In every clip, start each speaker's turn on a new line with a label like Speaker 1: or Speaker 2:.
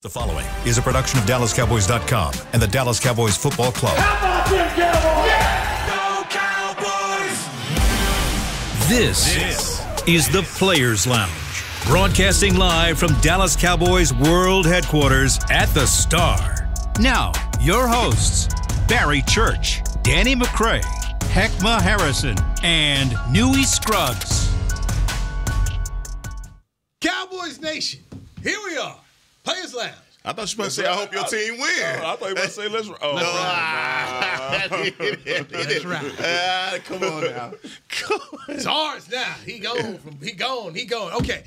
Speaker 1: The following is a production of DallasCowboys.com and the Dallas Cowboys Football Club.
Speaker 2: How about them Cowboys?
Speaker 1: Yeah! Go Cowboys! This is the Players Lounge, broadcasting live from Dallas Cowboys World Headquarters at the Star. Now, your hosts, Barry Church, Danny McCray, Heckma Harrison, and Newy Scruggs.
Speaker 3: Cowboys Nation, here we are. Players Lounge.
Speaker 4: I thought you were about to say, I hope your team wins.
Speaker 5: I thought you were about to say, let's ride.
Speaker 3: Let's ride.
Speaker 4: Come on now.
Speaker 3: It's ours now. He gone. Okay.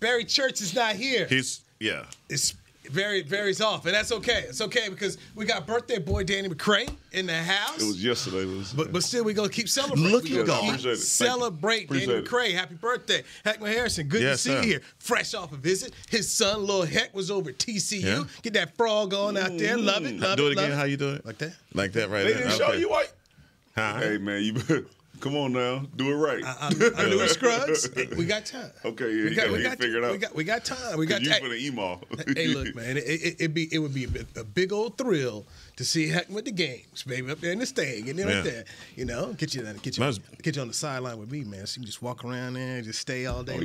Speaker 3: Barry Church is not here. It's Barry's off, and that's okay. It's okay because we got birthday boy Danny McCray in the house.
Speaker 5: It was yesterday.
Speaker 3: But still, we're going to keep celebrating.
Speaker 4: Look at God.
Speaker 5: Appreciate it.
Speaker 3: Celebrate Danny McCray. Happy birthday. Heckma Harrison, good to see you here. Fresh off a visit. His son, Lil Heck, was over at TCU. Yeah. Get that frog on out there. Love it.
Speaker 4: Do it again. How you do it?
Speaker 3: Like that?
Speaker 4: Like that right
Speaker 5: They
Speaker 4: there.
Speaker 5: didn't show you white.
Speaker 4: Huh?
Speaker 5: Hey, man, you come on now. Do it right.
Speaker 3: I knew it, Scruggs. We got time.
Speaker 5: Okay, yeah, you got to figure it out.
Speaker 3: We got time. We got
Speaker 5: you for the email.
Speaker 3: Hey, look, man, it would be a big old thrill to see Heck with the games, baby, up there in the stand, getting right there. You know, get you on the sideline with me, man. So you can just walk around there and just stay all day.
Speaker 4: I'm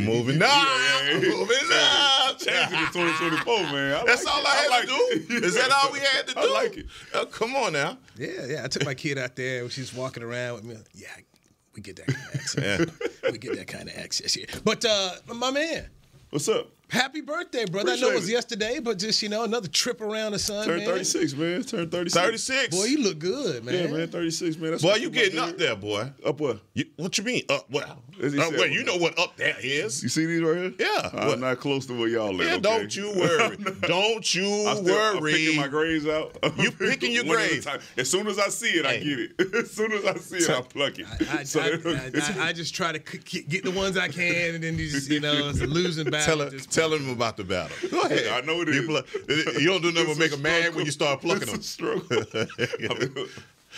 Speaker 4: moving up. I'm moving up.
Speaker 5: Changing to 2024, man.
Speaker 4: That's all I had to do. Is that all we had to do?
Speaker 5: I like it.
Speaker 4: Come on now.
Speaker 3: Yeah. I took my kid out there. She's walking around with me. Yeah, we get that kind of access. We get that kind of access here. But my man.
Speaker 5: What's up?
Speaker 3: Happy birthday, brother.
Speaker 5: Appreciate
Speaker 3: I know it was yesterday, but just, another trip around the sun,
Speaker 5: Turned
Speaker 3: man.
Speaker 5: 36, man. Turned 36.
Speaker 4: 36.
Speaker 3: Boy, you look good, man.
Speaker 5: Yeah, man, 36, man. That's
Speaker 4: Boy, you getting up there, boy.
Speaker 5: Up what?
Speaker 4: What you mean, up what?
Speaker 5: Well,
Speaker 4: you know what up there is.
Speaker 5: You see these right here?
Speaker 4: Yeah.
Speaker 5: I'm not close to where y'all live.
Speaker 4: Yeah,
Speaker 5: okay?
Speaker 4: don't you worry. Don't you worry.
Speaker 5: I'm picking my grades out.
Speaker 4: You picking your grades.
Speaker 5: As soon as I see it, I get it. As soon as I see it, I pluck it.
Speaker 3: I just try to get the ones I can, and then just, it's a losing battle.
Speaker 4: Tell him about the battle. Go ahead.
Speaker 5: I know it is.
Speaker 4: You don't do nothing but make a man when you start plucking them.
Speaker 5: It's a struggle.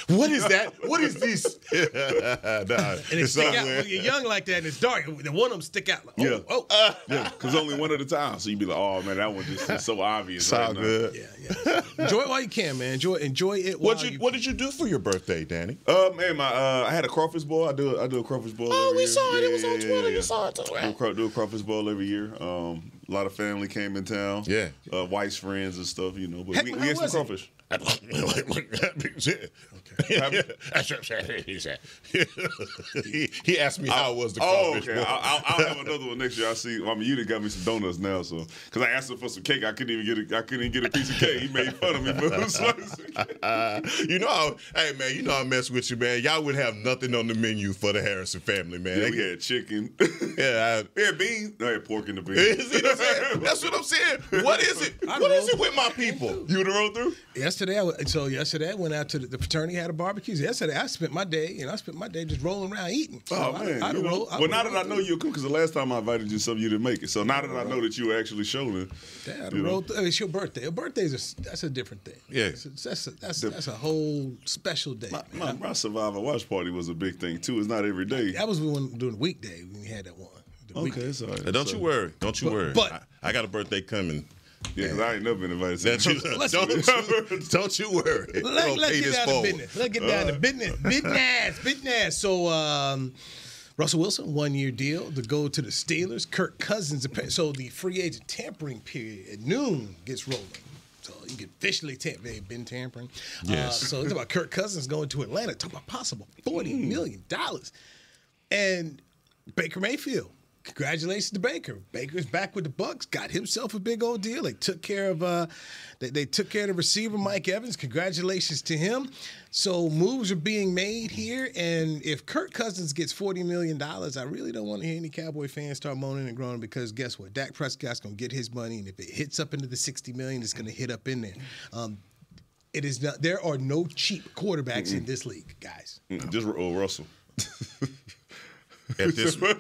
Speaker 4: What is that? What is this?
Speaker 3: And it stick out when you're young like that and it's dark. The one of them stick out. Like,
Speaker 5: Yeah, because only one at a time. So you be like, oh, man, that one just is so obvious.
Speaker 4: It's all good.
Speaker 3: Yeah. Enjoy it while you can, man. Enjoy it while you can.
Speaker 4: What did you do for your birthday, Danny?
Speaker 5: Man, I had a crawfish bowl. I do a crawfish bowl every year.
Speaker 4: Saw it. It was on Twitter. You saw it.
Speaker 5: Do a crawfish bowl every year. A lot of family came in town.
Speaker 4: Yeah.
Speaker 5: Wife's friends and stuff, But
Speaker 3: Heck,
Speaker 5: we
Speaker 3: how
Speaker 5: ate some
Speaker 3: was it?
Speaker 5: crawfish.
Speaker 4: He asked me how it was the crawfish.
Speaker 5: Okay. I'll have another one next year. You done got me some donuts now, so because I asked him for some cake, I couldn't even get a piece of cake. He made fun of me for
Speaker 4: hey man, I mess with you, man. Y'all would have nothing on the menu for the Harrison family, man.
Speaker 5: Yeah, we had chicken.
Speaker 4: Yeah,
Speaker 5: they had beans. They had pork in the beans.
Speaker 4: See what I'm saying? That's what I'm saying. What is it? What is it with my people?
Speaker 5: You would have rolled through?
Speaker 3: Yesterday I went out to the fraternity, had a barbecue. Yesterday I spent my day just rolling around eating. So
Speaker 5: now that I know you'll cook, because the last time I invited you something, you didn't make it. So now that I know that you were actually showing,
Speaker 3: it's your birthday. Your birthday that's a different thing.
Speaker 4: Yeah,
Speaker 3: that's a whole special day.
Speaker 5: My Survivor watch party was a big thing too. It's not every day.
Speaker 3: That was during the weekday when we had that one.
Speaker 5: Okay, it's all right.
Speaker 4: Don't you worry. Don't you worry.
Speaker 3: But
Speaker 4: I got a birthday coming.
Speaker 5: Yeah, because I ain't never been invited.
Speaker 4: Don't you worry.
Speaker 3: Let's get down to business. So Russell Wilson, 1-year deal to go to the Steelers. Kirk Cousins. So the free agent tampering period at noon gets rolling. So you can officially they've been tampering.
Speaker 4: Yes.
Speaker 3: So it's about Kirk Cousins going to Atlanta. Talk about possible $40 million. And Baker Mayfield. Congratulations to Baker. Baker's back with the Bucks. Got himself a big old deal. They took care of the receiver Mike Evans. Congratulations to him. So moves are being made here, and if Kirk Cousins gets $40 million, I really don't want to hear any Cowboy fans start moaning and groaning, because guess what? Dak Prescott's going to get his money, and if it hits up into the $60 million, it's going to hit up in there. It is not. There are no cheap quarterbacks in this league, guys.
Speaker 5: Just Russell.
Speaker 4: at this.
Speaker 5: For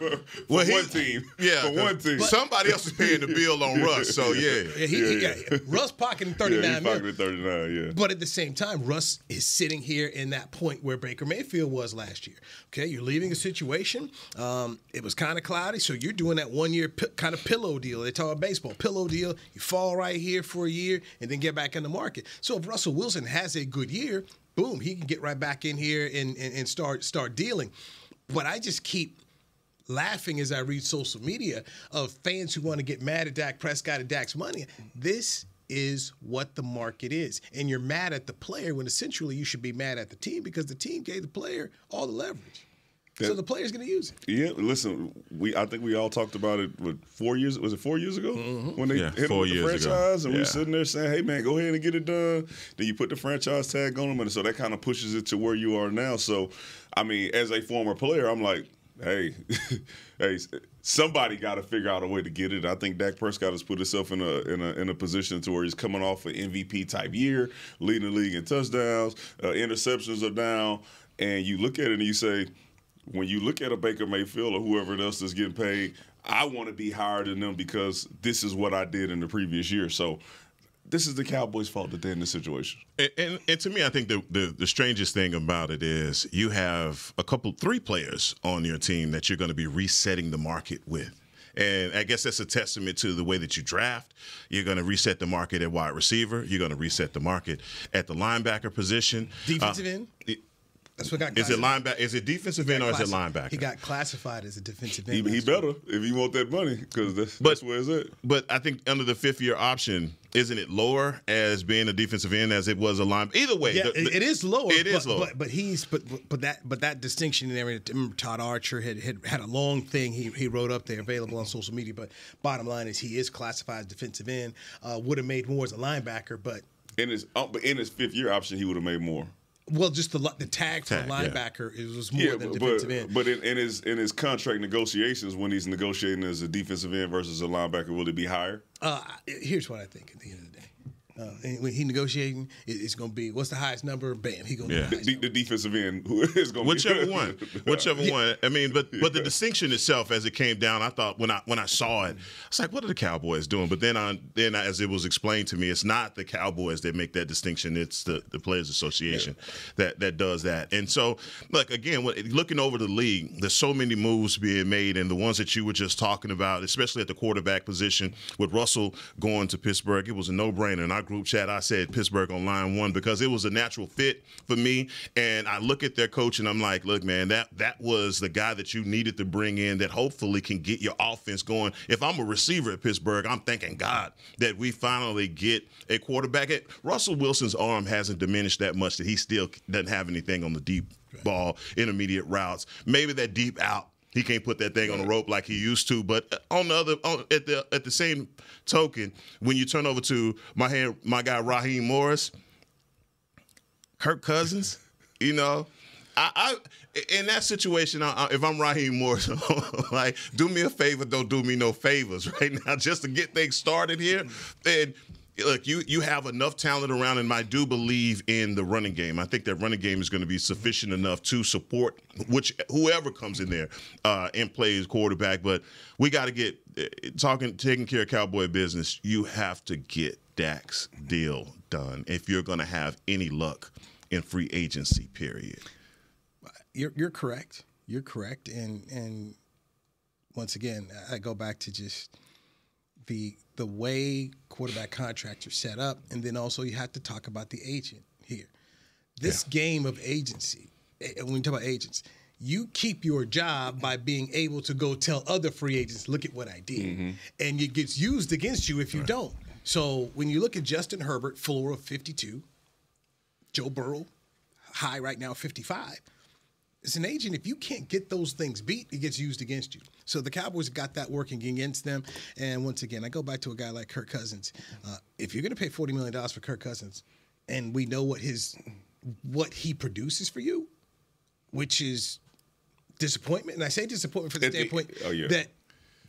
Speaker 5: one team.
Speaker 4: Yeah,
Speaker 5: for one team.
Speaker 4: Somebody else is paying the bill on Russ, so yeah.
Speaker 3: Russ pocketing
Speaker 5: Yeah,
Speaker 3: $39
Speaker 5: he's
Speaker 3: million.
Speaker 5: pocketing 39. Yeah.
Speaker 3: But at the same time, Russ is sitting here in that point where Baker Mayfield was last year. Okay, you're leaving a situation. It was kind of cloudy, so you're doing that 1 year kind of pillow deal. They talk about baseball pillow deal. You fall right here for a year and then get back in the market. So if Russell Wilson has a good year, boom, he can get right back in here and start dealing. But I just keep laughing as I read social media of fans who want to get mad at Dak Prescott and Dak's money. This is what the market is. And you're mad at the player when essentially you should be mad at the team because the team gave the player all the leverage. So the player's going to use it.
Speaker 5: Yeah, listen, I think we all talked about it, 4 years? Was it 4 years ago? When they hit
Speaker 4: 4
Speaker 5: the
Speaker 4: years
Speaker 5: franchise
Speaker 4: ago.
Speaker 5: and we were sitting there saying, hey, man, go ahead and get it done. Then you put the franchise tag on them, and so that kind of pushes it to where you are now. So, I mean, as a former player, I'm like, hey, somebody got to figure out a way to get it. I think Dak Prescott has put himself in a position to where he's coming off an MVP type year, leading the league in touchdowns, interceptions are down, and you look at it and you say, when you look at a Baker Mayfield or whoever else that's getting paid, I want to be higher than them because this is what I did in the previous year. So this is the Cowboys' fault that they're in this situation.
Speaker 4: And to me, I think the strangest thing about it is you have three players on your team that you're going to be resetting the market with. And I guess that's a testament to the way that you draft. You're going to reset the market at wide receiver. You're going to reset the market at the linebacker position.
Speaker 3: Defensive end? That's what got
Speaker 4: Is it linebacker? Is it defensive end or is it linebacker?
Speaker 3: He got classified as a defensive end.
Speaker 5: He better if you want that money because that's where it's at.
Speaker 4: But I think under the fifth-year option, isn't it lower as being a defensive end as it was a line? Either way,
Speaker 3: yeah, it is lower.
Speaker 4: It is lower.
Speaker 3: But that distinction in there. Remember Todd Archer had a long thing he wrote up there available on social media. But bottom line is he is classified as defensive end. Would have made more as a linebacker, but
Speaker 5: in his fifth-year option, he would have made more.
Speaker 3: Well, just the tag for linebacker was more than defensive end.
Speaker 5: But in his contract negotiations, when he's negotiating as a defensive end versus a linebacker, will it be higher?
Speaker 3: Here's what I think at the end of the day. And when he negotiating, it's going to be what's the highest number? Bam, he going to
Speaker 5: the defensive end who is going to
Speaker 4: whichever one. I mean, but the distinction itself, as it came down, I thought when I saw it, I was like, what are the Cowboys doing? But then as it was explained to me, it's not the Cowboys that make that distinction. It's the Players Association that does that. And so, look, again, looking over the league, there's so many moves being made, and the ones that you were just talking about, especially at the quarterback position, with Russell going to Pittsburgh, it was a no-brainer. And our group chat, I said Pittsburgh on line one because it was a natural fit for me. And I look at their coach and I'm like, look, man, that was the guy that you needed to bring in that hopefully can get your offense going. If I'm a receiver at Pittsburgh, I'm thanking God that we finally get a quarterback. Russell Wilson's arm hasn't diminished that much that he still doesn't have anything on the deep ball, intermediate routes. Maybe that deep out. He can't put that thing on the rope like he used to. But at the same token, when you turn over to my guy Raheem Morris, Kirk Cousins, you know, I in that situation, if I'm Raheem Morris, like, do me a favor, don't do me no favors right now, just to get things started here. And look, you have enough talent around, and I do believe in the running game. I think that running game is going to be sufficient enough to support whoever comes in there and plays quarterback. But we got to get taking care of Cowboy business. You have to get Dak's deal done if you're going to have any luck in free agency. Period.
Speaker 3: You're correct. You're correct. And once again, I go back to just the way quarterback contracts are set up, and then also you have to talk about the agent here. This game of agency, when you talk about agents, you keep your job by being able to go tell other free agents, look at what I did. And it gets used against you if you don't. So when you look at Justin Herbert, floor of 52, Joe Burrow, high right now, 55. As an agent, if you can't get those things beat, it gets used against you. So the Cowboys got that working against them. And once again, I go back to a guy like Kirk Cousins. If you're going to pay $40 million for Kirk Cousins, and we know what he produces for you, which is disappointment. And I say disappointment for the standpoint that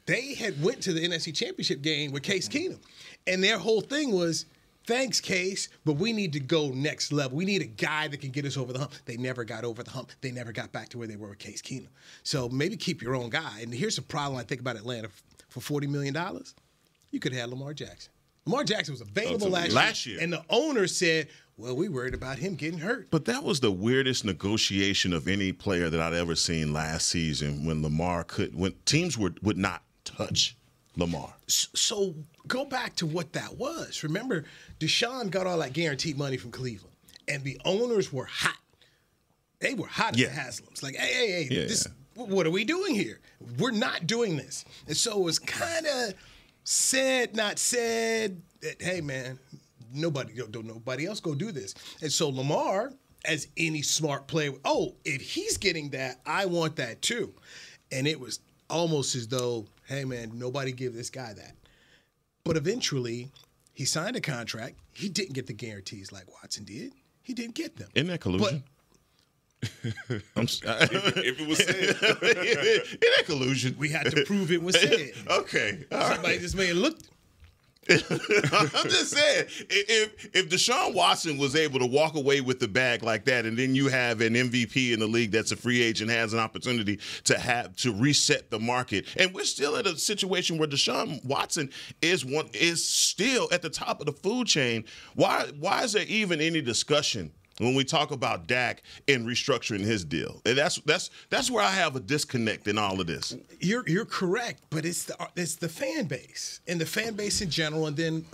Speaker 3: they had went to the NFC Championship game with Case Keenum. And their whole thing was, thanks, Case, but we need to go next level. We need a guy that can get us over the hump. They never got over the hump. They never got back to where they were with Case Keenum. So maybe keep your own guy. And here's the problem I think about Atlanta. For $40 million, you could have Lamar Jackson. Lamar Jackson was available last year. And the owner said, well, we worried about him getting hurt.
Speaker 4: But that was the weirdest negotiation of any player that I'd ever seen last season when when teams would not touch Lamar.
Speaker 3: So go back to what that was. Remember, Deshaun got all that guaranteed money from Cleveland, and the owners were hot. They were hot at the Haslams. Like, hey, what are we doing here? We're not doing this. And so it was kind of said, not said, that, hey, man, nobody else go do this. And so Lamar, as any smart player, if he's getting that, I want that too. And it was almost as though, hey, man, nobody give this guy that. But eventually, he signed a contract. He didn't get the guarantees like Watson did. He didn't get them.
Speaker 4: Isn't that collusion?
Speaker 5: If it was said.
Speaker 4: Isn't that collusion?
Speaker 3: We had to prove it was said.
Speaker 4: Okay.
Speaker 3: Somebody just made it look.
Speaker 4: I'm just saying, if Deshaun Watson was able to walk away with the bag like that, and then you have an MVP in the league that's a free agent, has an opportunity to reset the market, and we're still at a situation where Deshaun Watson is still at the top of the food chain. Why is there even any discussion when we talk about Dak and restructuring his deal? And that's where I have a disconnect in all of this.
Speaker 3: You're correct, but it's the fan base and the fan base in general, and then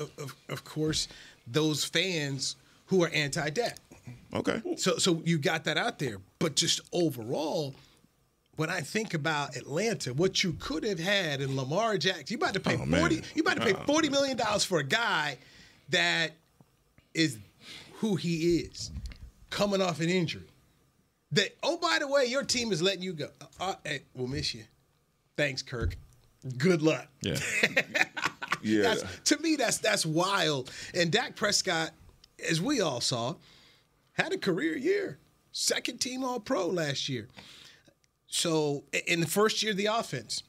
Speaker 3: of course those fans who are anti-Dak.
Speaker 4: Okay.
Speaker 3: So you got that out there, but just overall, when I think about Atlanta, what you could have had in Lamar Jackson, you about to pay $40 million for a guy that is who he is, coming off an injury. That, by the way, your team is letting you go. Hey, we'll miss you. Thanks, Kirk. Good luck.
Speaker 5: Yeah. Yeah.
Speaker 3: To me, that's wild. And Dak Prescott, as we all saw, had a career year. Second team All-Pro last year. So, in the first year of the offense.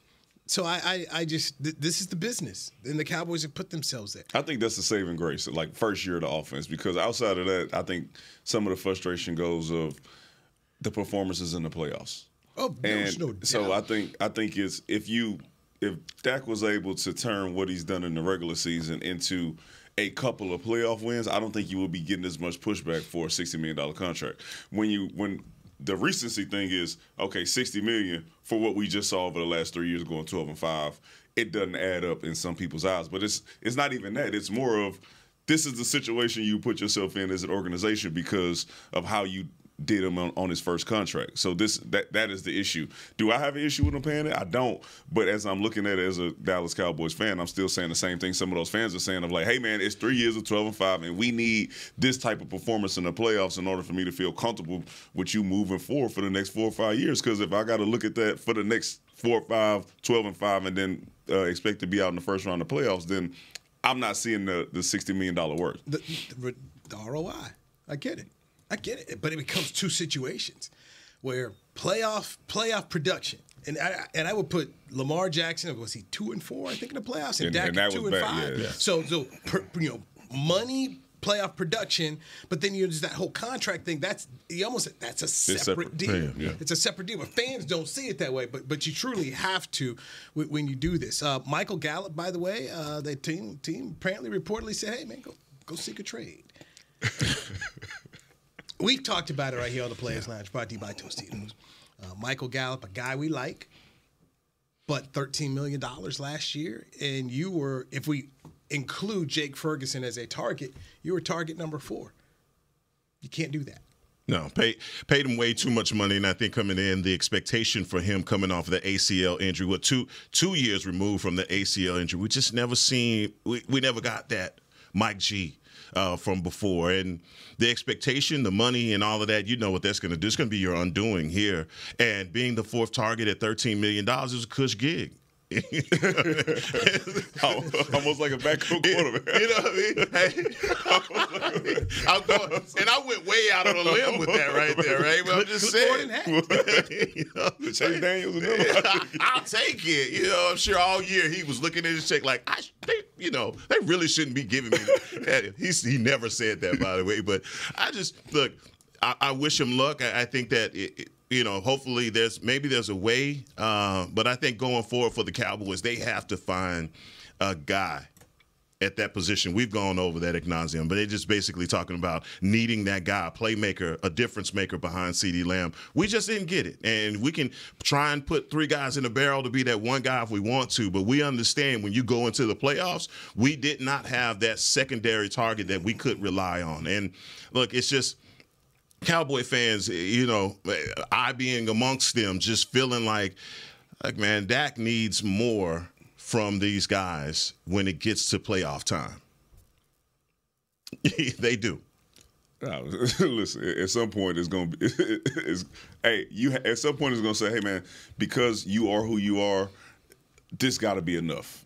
Speaker 3: So I just, this is the business. And the Cowboys have put themselves there.
Speaker 5: I think that's the saving grace, like first year of the offense, because outside of that, I think some of the frustration goes of the performances in the playoffs.
Speaker 3: Oh, there's no doubt.
Speaker 5: So I think it's if Dak was able to turn what he's done in the regular season into a couple of playoff wins, I don't think you will be getting as much pushback for a $60 million contract. When the recency thing is, okay, $60 million for what we just saw over the last 3 years going 12-5, it doesn't add up in some people's eyes. But it's not even that. It's more of, this is the situation you put yourself in as an organization because of how you did him on his first contract. So that is the issue. Do I have an issue with him paying it? I don't. But as I'm looking at it as a Dallas Cowboys fan, I'm still saying the same thing some of those fans are saying of like, hey, man, it's 3 years of 12-5, and we need this type of performance in the playoffs in order for me to feel comfortable with you moving forward for the next 4 or 5 years. Because if I got to look at that for the next 4 or 5, 12-5, and then expect to be out in the first round of playoffs, then I'm not seeing the $60 million worth.
Speaker 3: The ROI. I get it, but it becomes two situations where playoff production, and I would put Lamar Jackson, was he 2-4 I think in the playoffs, and Dak 2-5.
Speaker 5: Yeah.
Speaker 3: So money, playoff production, but then there's that whole contract thing. That's a separate deal.
Speaker 5: Yeah.
Speaker 3: It's a separate deal. But fans don't see it that way. But you truly have to when you do this. Michael Gallup, by the way, the team apparently reportedly said, hey man, go seek a trade. We've talked about it right here on the Players Lounge, brought to you by Tostitos. Michael Gallup, a guy we like, but $13 million last year. And you were, if we include Jake Ferguson as a target, you were target number 4. You can't do that.
Speaker 4: No, paid him way too much money, and I think coming in, the expectation for him coming off of the ACL injury, two years removed from the ACL injury, we just never seen, we never got that Mike G from before. And the expectation, the money, and all of that, you know what that's going to do. It's going to be your undoing here. And being the 4th target at $13 million is a cush gig.
Speaker 5: Almost like a backcourt quarterback.
Speaker 4: You know what I mean? Hey, and I went way out on a limb with that right there, right? But I'm just saying.
Speaker 5: Chase Daniels,
Speaker 4: I'll take it. You know, I'm sure all year he was looking at his check like, they really shouldn't be giving me that. He never said that, by the way. But I wish him luck. I think that hopefully there's a way. But I think going forward for the Cowboys, they have to find a guy at that position. We've gone over that ad nauseum, but they're just basically talking about needing that guy, a playmaker, a difference maker behind CeeDee Lamb. We just didn't get it. And we can try and put 3 guys in the barrel to be that one guy if we want to, but we understand when you go into the playoffs, we did not have that secondary target that we could rely on. And look, it's just Cowboy fans, I being amongst them, just feeling like, man, Dak needs more from these guys when it gets to playoff time. They do.
Speaker 5: Listen, at some point it's going to be at some point it's going to say, hey man, because you are who you are, this got to be enough.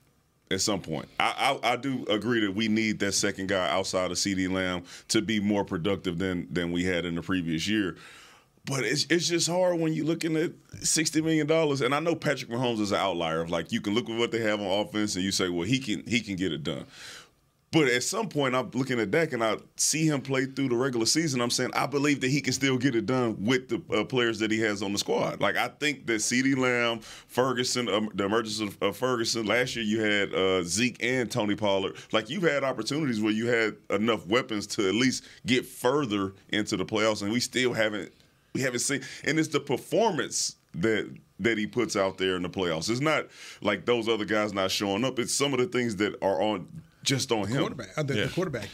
Speaker 5: At some point, I do agree that we need that second guy outside of CeeDee Lamb to be more productive than we had in the previous year. But it's just hard when you're looking at $60 million. And I know Patrick Mahomes is an outlier. Like, you can look at what they have on offense and you say, well, he can get it done. But at some point, I'm looking at Dak and I see him play through the regular season. I'm saying I believe that he can still get it done with the players that he has on the squad. Like, I think that CeeDee Lamb, Ferguson, the emergence of Ferguson. Last year you had Zeke and Tony Pollard. Like, you've had opportunities where you had enough weapons to at least get further into the playoffs, and we still haven't seen. And it's the performance that he puts out there in the playoffs. It's not like those other guys not showing up. It's some of the things that are on him.
Speaker 3: The quarterback.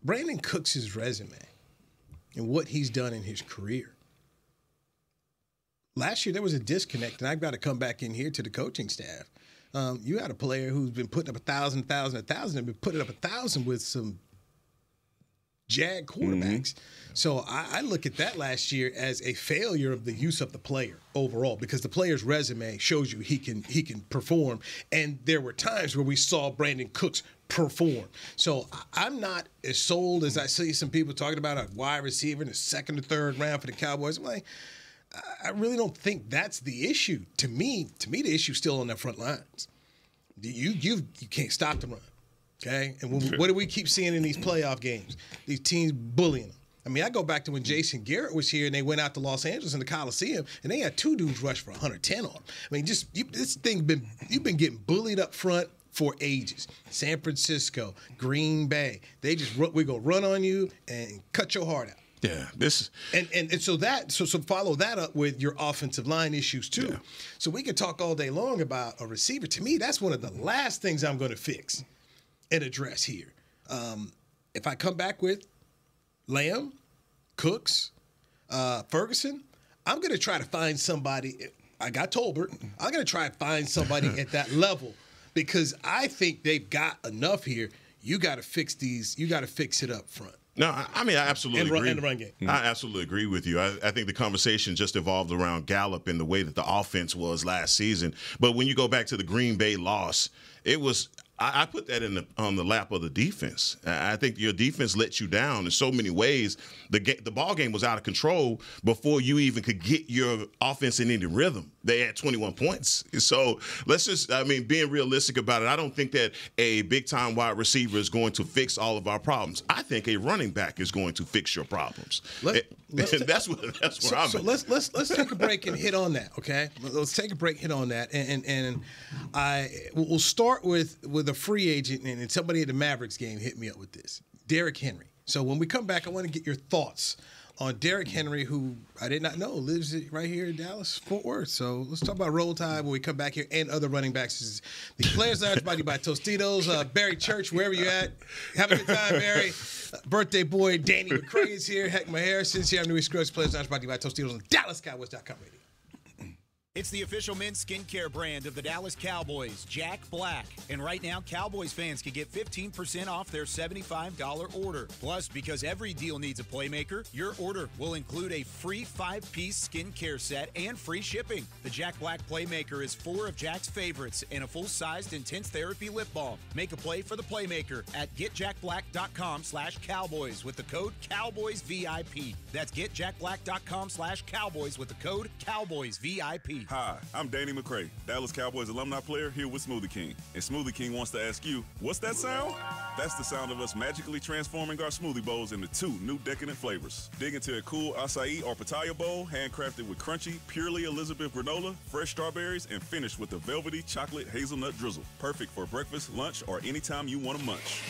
Speaker 3: Brandon Cooks' resume and what he's done in his career. Last year there was a disconnect, and I've got to come back in here to the coaching staff. You had a player who's been putting up 1,000, and been putting up 1,000 with some Jag quarterbacks. Mm-hmm. So I look at that last year as a failure of the use of the player overall, because the player's resume shows you he can perform, and there were times where we saw Brandon Cooks perform. So I'm not as sold as I see some people talking about a wide receiver in the 2nd or 3rd round for the Cowboys. I'm like, I really don't think that's the issue. To me, the issue's still on the front lines. You can't stop the run. Okay, and what do we keep seeing in these playoff games? These teams bullying them. I mean, I go back to when Jason Garrett was here and they went out to Los Angeles in the Coliseum and they had 2 dudes rush for 110 on them. I mean, you've been getting bullied up front for ages. San Francisco, Green Bay, we go run on you and cut your heart out.
Speaker 4: Yeah,
Speaker 3: so follow that up with your offensive line issues too. Yeah. So we can talk all day long about a receiver. To me, that's one of the last things I'm going to fix and address here. If I come back with Lamb, Cooks, Ferguson, I'm going to try to find somebody. I got Tolbert. I'm going to try to find somebody at that level, because I think they've got enough here. You got to fix these. You got to fix it up front.
Speaker 4: No, I mean, I absolutely agree.
Speaker 3: And the run game.
Speaker 4: I absolutely agree with you. I think the conversation just evolved around Gallup and the way that the offense was last season. But when you go back to the Green Bay loss, it was – I put that on the lap of the defense. I think your defense let you down in so many ways. The ball game was out of control before you even could get your offense in any rhythm. They had 21 points. So let's just, being realistic about it, I don't think that a big-time wide receiver is going to fix all of our problems. I think a running back is going to fix your problems. That's where I'm at.
Speaker 3: So let's take a break and hit on that, okay? Let's take a break, hit on that, and we'll start with a free agent, and somebody at the Mavericks game hit me up with this. Derrick Henry. So when we come back, I want to get your thoughts on Derrick Henry, who I did not know lives right here in Dallas, Fort Worth. So let's talk about Roll Tide when we come back here, and other running backs. The Players Lounge brought to you by Tostitos. Barry Church, wherever you're at, have a good time, Barry. Birthday boy Danny McCray is here. Heck, my Harrison's here. I'm Louis Scruggs. Players Lounge brought to you by Tostitos on DallasCowboys.com radio.
Speaker 2: It's the official men's skincare brand of the Dallas Cowboys, Jack Black. And right now, Cowboys fans can get 15% off their $75 order. Plus, because every deal needs a playmaker, your order will include a free 5-piece skincare set and free shipping. The Jack Black Playmaker is 4 of Jack's favorites and a full-sized intense therapy lip balm. Make a play for the playmaker at getjackblack.com/Cowboys with the code CowboysVIP. That's getjackblack.com/Cowboys with the code CowboysVIP. Smoothie.
Speaker 5: Hi, I'm Danny McCray, Dallas Cowboys alumni player here with Smoothie King. And Smoothie King wants to ask you, what's that sound? That's the sound of us magically transforming our smoothie bowls into 2 new decadent flavors. Dig into a cool acai or pitaya bowl, handcrafted with crunchy, purely Elizabeth granola, fresh strawberries, and finished with a velvety chocolate hazelnut drizzle. Perfect for breakfast, lunch, or anytime you want to munch.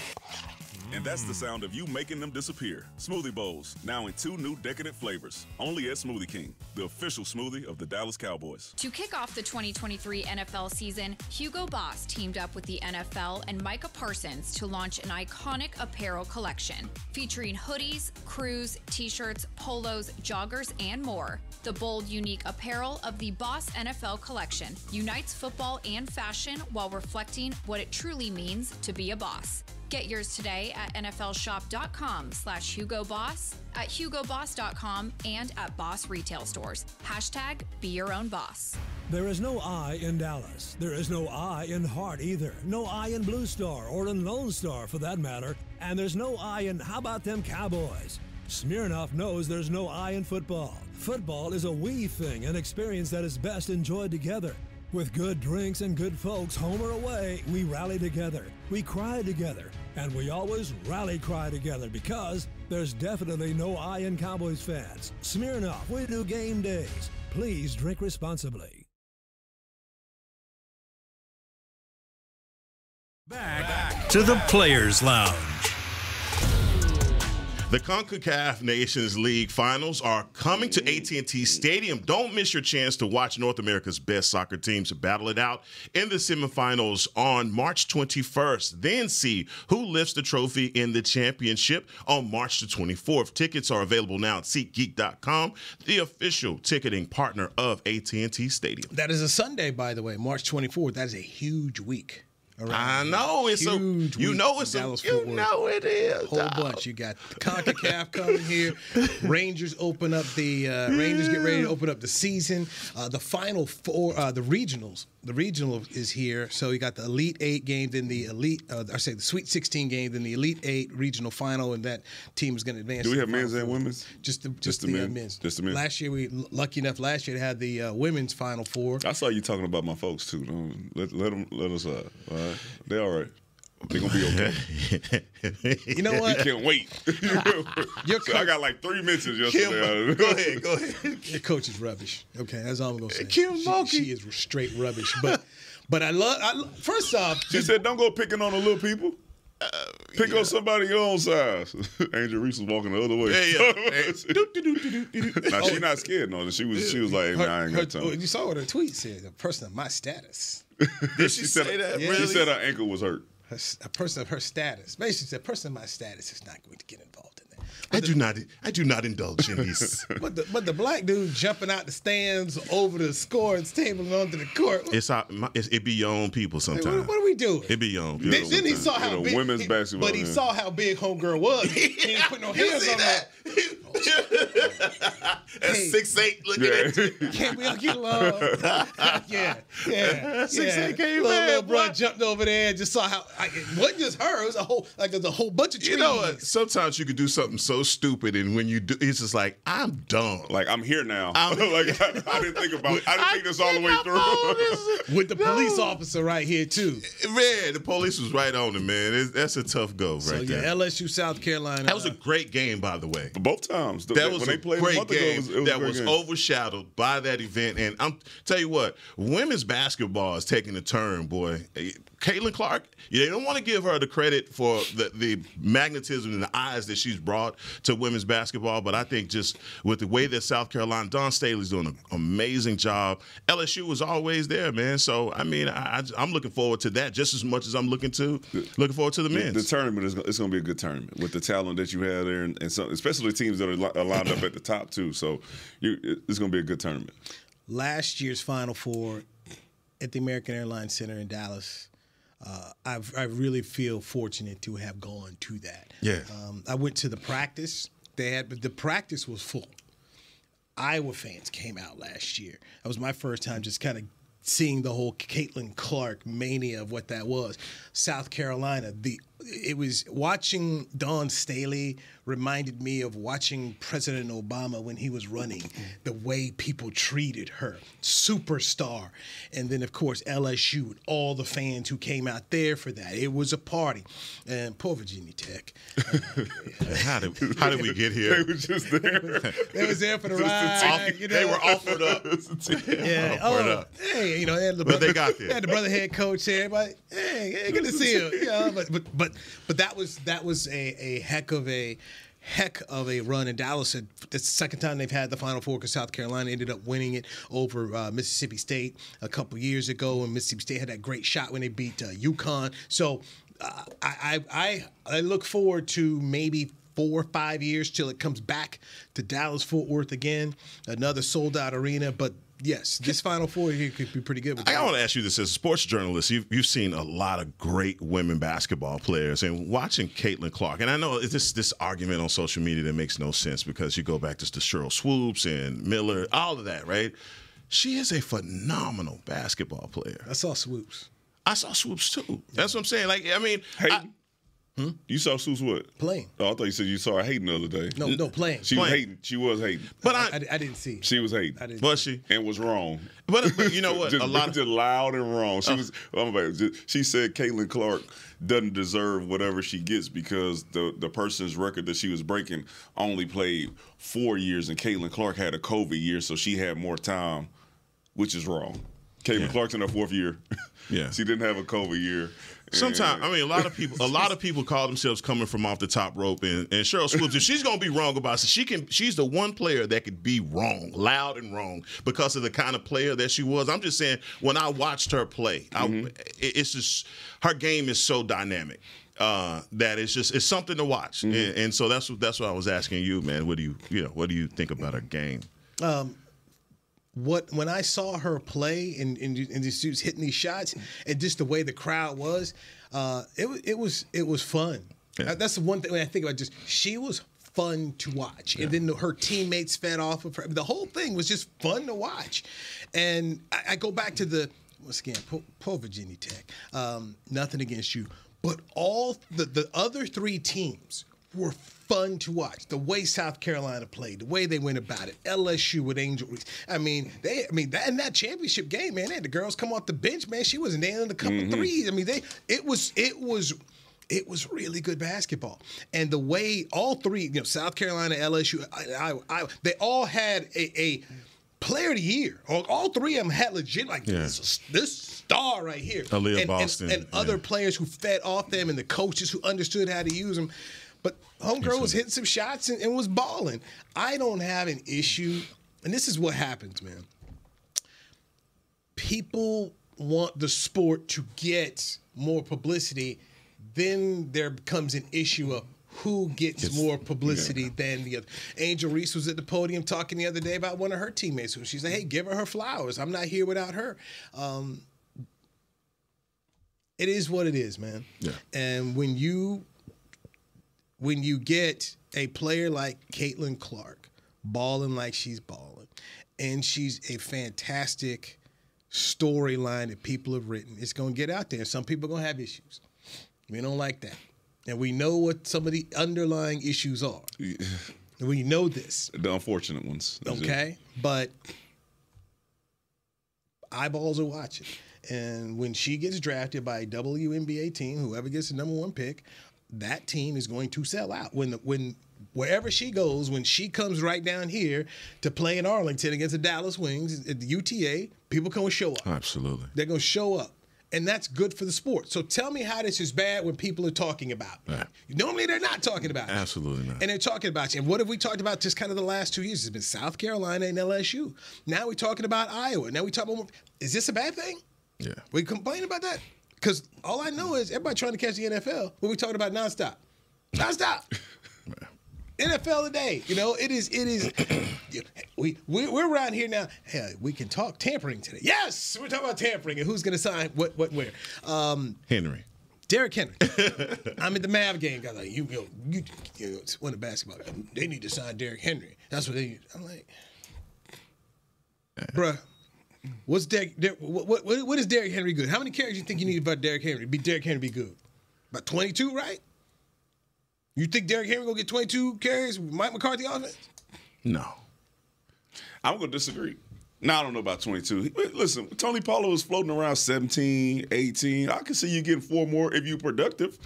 Speaker 5: And that's the sound of you making them disappear. Smoothie bowls, now in 2 new decadent flavors. Only at Smoothie King, the official smoothie of the Dallas Cowboys.
Speaker 6: To kick off the 2023 NFL season, Hugo Boss teamed up with the NFL and Micah Parsons to launch an iconic apparel collection featuring hoodies, crews, t-shirts, polos, joggers, and more. The bold, unique apparel of the Boss NFL collection unites football and fashion while reflecting what it truly means to be a boss. Get yours today at nflshop.com/HugoBoss, at HugoBoss.com, and at Boss retail stores. Hashtag be your own boss.
Speaker 7: There is no I in Dallas. There is no I in Hart either. No I in Blue Star or in Lone Star for that matter. And there's no I in how about them Cowboys? Smirnoff knows there's no I in football. Football is a we thing, an experience that is best enjoyed together. With good drinks and good folks, home or away, we rally together, we cry together, and we always rally cry together because there's definitely no I in Cowboys fans. Smirnoff, we do game days. Please drink responsibly.
Speaker 1: Back to the Players Lounge.
Speaker 4: The CONCACAF Nations League finals are coming to AT&T Stadium. Don't miss your chance to watch North America's best soccer teams battle it out in the semifinals on March 21st. Then see who lifts the trophy in the championship on March the 24th. Tickets are available now at SeatGeek.com, the official ticketing partner of AT&T Stadium.
Speaker 3: That is a Sunday, by the way, March 24th. That is a huge week.
Speaker 4: I know it's
Speaker 3: huge.
Speaker 4: You know it's
Speaker 3: Dallas,
Speaker 4: you know it is.
Speaker 3: Whole bunch. You got the CONCACAF coming here. Rangers open up the Rangers get ready to open up the season. The Final Four, the regionals. The regional is here. So you got the Elite 8 game, then the the Sweet 16 game, then the Elite 8 regional final, and that team is going to advance.
Speaker 5: Do we
Speaker 3: to
Speaker 5: have
Speaker 3: the
Speaker 5: men's
Speaker 3: Final
Speaker 5: and
Speaker 3: Four.
Speaker 5: women's?
Speaker 3: Just the men's.
Speaker 5: Just the men's.
Speaker 3: Last year, lucky enough to have the women's Final Four.
Speaker 5: I saw you talking about my folks too. Let us all right? They all right. They're gonna be okay.
Speaker 3: You know what?
Speaker 5: You can't wait. So I got like 3 mentions yesterday.
Speaker 4: Go ahead.
Speaker 3: Your coach is rubbish. Okay, that's all I'm gonna say.
Speaker 4: Kim Mulkey.
Speaker 3: She is straight rubbish. But I love. First off,
Speaker 5: She said, "Don't go picking on the little people. Pick on somebody your own size." Angel Reese was walking the other way. Now she's not scared. No, she was like, "Man, I ain't got time."
Speaker 3: You saw what her tweet said. A person of my status.
Speaker 4: Did she say that?
Speaker 3: Yeah.
Speaker 4: Really?
Speaker 5: She said her ankle was hurt.
Speaker 3: A person of her status. Basically, she said, a person of my status is not going to get involved in that.
Speaker 4: I do not indulge in these.
Speaker 3: But the black dude jumping out the stands over the scoring table and onto the court.
Speaker 4: It be your own people sometimes.
Speaker 3: What are we doing?
Speaker 4: It be your own people.
Speaker 3: Then he saw how big
Speaker 5: women's basketball.
Speaker 3: But he saw how big homegirl was. He didn't put no hands on that.
Speaker 4: That's 6'8" looking at you.
Speaker 3: Can't we all get along? yeah.
Speaker 4: 6'8" came
Speaker 3: Little
Speaker 4: back,
Speaker 3: bro
Speaker 4: boy.
Speaker 3: jumped over there and just saw how it wasn't just her. It was there's a whole bunch of trees.
Speaker 4: You know what? Sometimes you could do something so stupid, and when you do, it's just like, I'm dumb.
Speaker 5: Like, I'm here now. I didn't think about it. I didn't think this all the way through.
Speaker 3: With the police officer right here too.
Speaker 4: Man, the police was right on it, man. That's a tough go
Speaker 3: So
Speaker 4: right
Speaker 3: yeah,
Speaker 4: there.
Speaker 3: LSU, South Carolina.
Speaker 4: That was a great game, by the way.
Speaker 5: Both times.
Speaker 4: That was
Speaker 5: when
Speaker 4: a
Speaker 5: they played
Speaker 4: great
Speaker 5: a month ago,
Speaker 4: game
Speaker 5: it was
Speaker 4: that
Speaker 5: a great
Speaker 4: was
Speaker 5: game.
Speaker 4: overshadowed by that event. And I'm tell you what, women's basketball is taking a turn, boy. Caitlin Clark, they don't want to give her the credit for the magnetism and the eyes that she's brought to women's basketball, but I think just with the way that South Carolina, Don Staley's doing an amazing job. LSU was always there, man. So, I mean, I'm looking forward to that just as much as I'm looking forward to the men's.
Speaker 5: The tournament it's going to be a good tournament with the talent that you have there, and so, especially the teams that are lined up at the top too. So it's going to be a good tournament.
Speaker 3: Last year's Final Four at the American Airlines Center in Dallas. I really feel fortunate to have gone to that.
Speaker 4: Yeah.
Speaker 3: I went to the practice. But the practice was full. Iowa fans came out last year. That was my first time just kind of seeing the whole Caitlin Clark mania of what that was. South Carolina, the it was watching Dawn Staley reminded me of watching President Obama when he was running, the way people treated her. Superstar. And then, of course, LSU and all the fans who came out there for that. It was a party. And poor Virginia Tech.
Speaker 4: How did we get here?
Speaker 5: They were just there.
Speaker 3: They was there for the ride.
Speaker 4: They were offered up.
Speaker 3: Yeah. Hey, they had
Speaker 4: But they got there.
Speaker 3: They had the brother head coach there. Everybody, hey, good to see you. But that was a heck of a run. And Dallas had that's the second time they've had the Final Four because South Carolina ended up winning it over Mississippi State a couple years ago, and Mississippi State had that great shot when they beat UConn. So I look forward to maybe 4 or 5 years till it comes back to Dallas-Fort Worth again, another sold-out arena. But yes, this Final Four here could be pretty good.
Speaker 4: I want to ask you this: as a sports journalist, you've seen a lot of great women basketball players, and watching Caitlin Clark. And I know this argument on social media that makes no sense because you go back to the Cheryl Swoops and Miller, all of that, right? She is a phenomenal basketball player.
Speaker 3: I saw Swoops.
Speaker 4: I saw Swoops too. That's what I'm saying. Like, I mean,
Speaker 5: You saw Swoops what?
Speaker 3: Playing.
Speaker 5: Oh, I thought you said you saw her hating the other day.
Speaker 3: No, playing.
Speaker 5: She was hating. She was hating.
Speaker 4: But
Speaker 3: I didn't see.
Speaker 5: She was hating.
Speaker 4: Was she?
Speaker 5: And was wrong.
Speaker 4: But you know what?
Speaker 5: just,
Speaker 4: a lot of
Speaker 5: just loud and wrong. She said Caitlin Clark doesn't deserve whatever she gets because the person's record that she was breaking only played 4 years, and Caitlin Clark had a COVID year, so she had more time, which is wrong. Caitlin Clark's in her 4th year.
Speaker 4: Yeah.
Speaker 5: She didn't have a COVID year.
Speaker 4: Sometimes, I mean, a lot of people call themselves coming from off the top rope, and Cheryl Swoops, if she's gonna be wrong about it, she's the one player that could be wrong, loud and wrong, because of the kind of player that she was. I'm just saying, when I watched her play, it's just her game is so dynamic that it's something to watch, and so that's what I was asking you, man. What do you think about her game?
Speaker 3: When I saw her play and she was hitting these shots and just the way the crowd was, it was fun. Yeah. That's the one thing when I think about she was fun to watch. Yeah. And then her teammates fed off of her. The whole thing was just fun to watch. And I go back to once again, poor Virginia Tech. Nothing against you. But all the other 3 teams were fun to watch. The way South Carolina played, the way they went about it. LSU with Angel Reese. That championship game, man, they had the girls come off the bench, man. She was nailing a couple threes. I mean, it was really good basketball. And the way all 3, South Carolina, LSU, they all had a player of the year. All 3 of them had legit this star right here.
Speaker 4: Aaliyah Boston.
Speaker 3: And other players who fed off them and the coaches who understood how to use them. But homegirl was hitting some shots and was balling. I don't have an issue, and this is what happens, man. People want the sport to get more publicity. Then there becomes an issue of who gets more publicity than the other. Angel Reese was at the podium talking the other day about one of her teammates. She said, hey, give her flowers. I'm not here without her. It is what it is, man. Yeah. And when you get a player like Caitlin Clark balling like she's balling, and she's a fantastic storyline that people have written, it's going to get out there. Some people are going to have issues. We don't like that. And we know what some of the underlying issues are. Yeah. We know this.
Speaker 5: The unfortunate ones.
Speaker 3: Okay? But eyeballs are watching. And when she gets drafted by a WNBA team, whoever gets the number 1 pick, that team is going to sell out. When wherever she goes, when she comes right down here to play in Arlington against the Dallas Wings at the UTA, people going to show up.
Speaker 4: Absolutely.
Speaker 3: They're going to show up. And that's good for the sport. So tell me how this is bad when people are talking about it. Right. Normally they're not talking about it.
Speaker 4: Absolutely not.
Speaker 3: And they're talking about you. And what have we talked about just kind of the last 2 years? It's been South Carolina and LSU. Now we're talking about Iowa. Now we're talking about, is this a bad thing?
Speaker 4: Yeah.
Speaker 3: We complain about that? Because all I know is everybody trying to catch the NFL. What we talking about nonstop. Nonstop. NFL today. It is. We're around here now. Hey, we can talk tampering today. Yes, we're talking about tampering and who's going to sign what, where.
Speaker 4: Henry.
Speaker 3: Derrick Henry. I'm at the Mav game. Guys like, you win the basketball. They need to sign Derrick Henry. That's what they need. I'm like, bruh. What's what is Derrick Henry good? How many characters do you think you need about Derrick Henry? Derrick Henry be good? About 22, right? You think Derrick Henry going to get 22 carries with Mike McCarthy offense?
Speaker 4: No.
Speaker 5: I'm going to disagree. Now, I don't know about 22. Listen, Tony Pollard was floating around 17, 18. I can see you getting 4 more if you're productive.